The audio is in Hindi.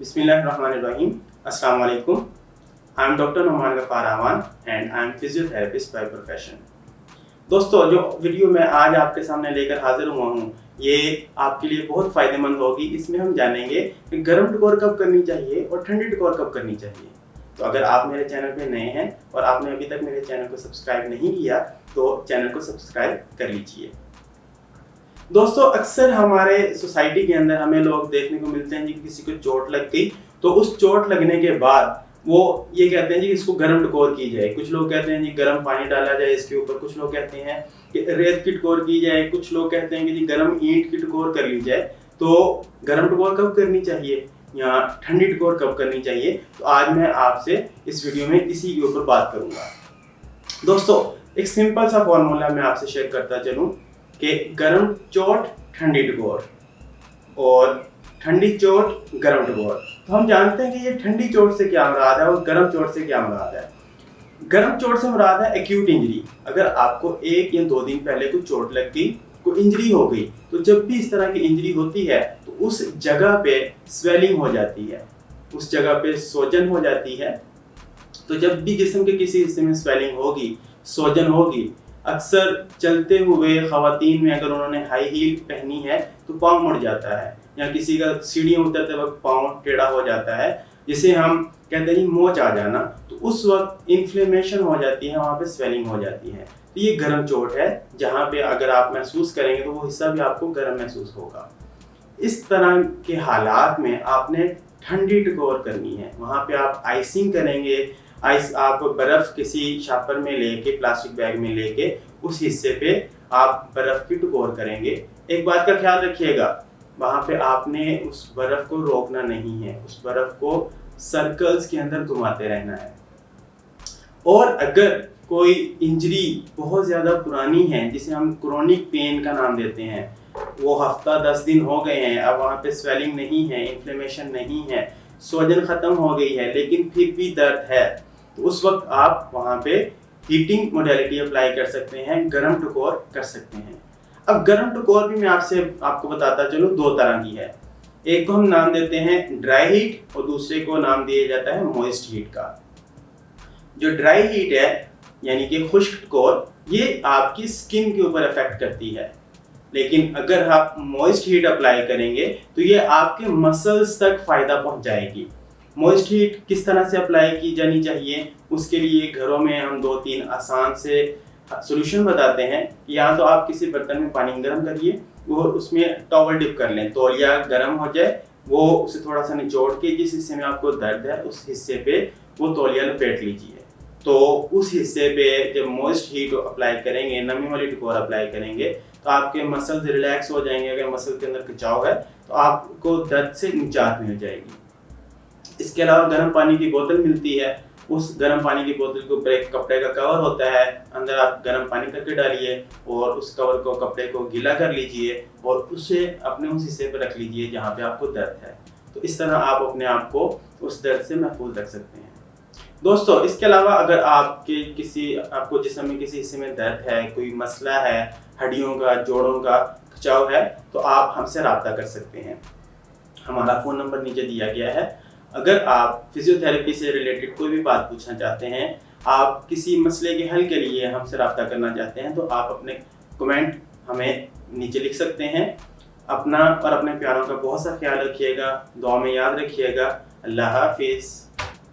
Bismillahirrahmanirrahim. Assalamu alaikum. I am Dr.Noman Ghaffar Awan and I am Physiotherapist by profession. दोस्तों, जो वीडियो मैं आज आपके सामने लेकर हाजिर हुआ हूँ ये आपके लिए बहुत फ़ायदेमंद होगी। इसमें हम जानेंगे कि गर्म टकोर कब करनी चाहिए और ठंडी टकोर कब करनी चाहिए। तो अगर आप मेरे चैनल पे नए हैं और आपने अभी तक मेरे चैनल को सब्सक्राइब नहीं किया तो चैनल को सब्सक्राइब कर लीजिए। दोस्तों, अक्सर हमारे सोसाइटी के अंदर हमें लोग देखने को मिलते हैं कि किसी को चोट लग गई तो उस चोट लगने के बाद वो ये कहते हैं जी इसको गर्म टकोर की जाए। कुछ लोग कहते हैं जी गर्म पानी डाला जाए इसके ऊपर, कुछ लोग कहते हैं कि रेत की टकोर की जाए, कुछ लोग कहते हैं कि जी गर्म ईंट की टकोर कर ली जाए। तो गर्म टकोर कब करनी चाहिए या ठंडी टकोर कब करनी चाहिए, तो आज मैं आपसे इस वीडियो में इसी के ऊपर बात करूंगा। दोस्तों, एक सिंपल सा फॉर्मूला मैं आपसे शेयर करता चलूं कि गर्म चोट ठंडी टकोर और ठंडी चोट गर्म टकोर। तो हम जानते हैं कि ये ठंडी चोट से क्या मुराद है और गर्म चोट से क्या मुराद है। गर्म चोट से मुराद है एक्यूट इंजरी। अगर आपको 1 या 2 दिन पहले कोई चोट लग गई, कोई इंजरी हो गई, तो जब भी इस तरह की इंजरी होती है तो उस जगह पे स्वेलिंग हो जाती है, उस जगह पे सोजन हो जाती है। तो जब भी जिस्म के किसी हिस्से में स्वेलिंग होगी, सोजन होगी, अक्सर चलते हुए खवातीन में अगर उन्होंने हाई हील पहनी है तो पाँव मुड़ जाता है, या किसी का सीढ़ियाँ उतरते वक्त पाँव टेढ़ा हो जाता है, जिसे हम कहते हैं मोच आ जाना। तो उस वक्त इन्फ्लेमेशन हो जाती है, वहाँ पे स्वेलिंग हो जाती है। तो ये गर्म चोट है, जहाँ पे अगर आप महसूस करेंगे तो वो हिस्सा भी आपको गर्म महसूस होगा। इस तरह के हालात में आपने ठंडी टकोर करनी है। वहाँ पे आप आइसिंग करेंगे। आप बर्फ़ किसी शापर में लेके, प्लास्टिक बैग में लेके उस हिस्से पे आप बर्फ़ की टकोर करेंगे। एक बात का ख्याल रखिएगा, वहाँ पे आपने उस बर्फ़ को रोकना नहीं है, उस बर्फ़ को सर्कल्स के अंदर घुमाते रहना है। और अगर कोई इंजरी बहुत ज़्यादा पुरानी है, जिसे हम क्रोनिक पेन का नाम देते हैं, वो हफ्ता 10 दिन हो गए हैं, अब वहाँ पे स्वेलिंग नहीं है, इन्फ्लेमेशन नहीं है, सोजन ख़त्म हो गई है लेकिन फिर भी दर्द है, तो उस वक्त आप वहाँ पे हीटिंग मोडालिटी अप्लाई कर सकते हैं, गर्म टकोर कर सकते हैं। अब गर्म टकोर भी मैं आपको बताता चलूँ 2 तरह की है। एक को हम नाम देते हैं ड्राई हीट और दूसरे को नाम दिया जाता है मॉइस्ट हीट का। जो ड्राई हीट है यानी कि खुश्क टकोर, ये आपकी स्किन के ऊपर इफेक्ट करती है, लेकिन अगर आप मॉइस्ट हीट अप्लाई करेंगे तो ये आपके मसल्स तक फ़ायदा पहुंचाएगी। मॉइस्ट हीट किस तरह से अप्लाई की जानी चाहिए, उसके लिए घरों में हम 2-3 आसान से सॉल्यूशन बताते हैं। या तो आप किसी बर्तन में पानी गर्म करिए और उसमें टॉवल डिप कर लें, तौलिया गर्म हो जाए, वो उसे थोड़ा सा निचोड़ के जिस हिस्से में आपको दर्द है उस हिस्से पे वो तौलिया लपेट लीजिए। तो उस हिस्से पे जब मॉइस्ट हीट अप्लाई करेंगे, नमी वाली टकोर अप्लाई करेंगे, तो आपके मसल्स रिलैक्स हो जाएंगे। अगर मसल के अंदर खिंचाव है तो आपको दर्द से निजात मिल जाएगी। इसके अलावा गर्म पानी की बोतल मिलती है, उस गर्म पानी की बोतल के ऊपर एक कपड़े का कवर होता है, अंदर आप गर्म पानी करके डालिए और उस कवर को, कपड़े को गीला कर लीजिए और उसे अपने उस हिस्से पर रख लीजिए जहाँ पे आपको दर्द है। तो इस तरह आप अपने आप को उस दर्द से महफूज रख सकते हैं। दोस्तों, इसके अलावा अगर आपको जिस्म में किसी हिस्से में दर्द है, कोई मसला है, हड्डियों का, जोड़ों का खिंचाव है, तो आप हमसे रब्ता कर सकते हैं। हमारा फ़ोन नंबर नीचे दिया गया है। अगर आप फिजियोथेरेपी से रिलेटेड कोई भी बात पूछना चाहते हैं, आप किसी मसले के हल के लिए हमसे रब्ता करना चाहते हैं, तो आप अपने कमेंट हमें नीचे लिख सकते हैं। अपना और अपने प्यारों का बहुत सा ख्याल रखिएगा, दुआ में याद रखिएगा। अल्लाह हाफिज़।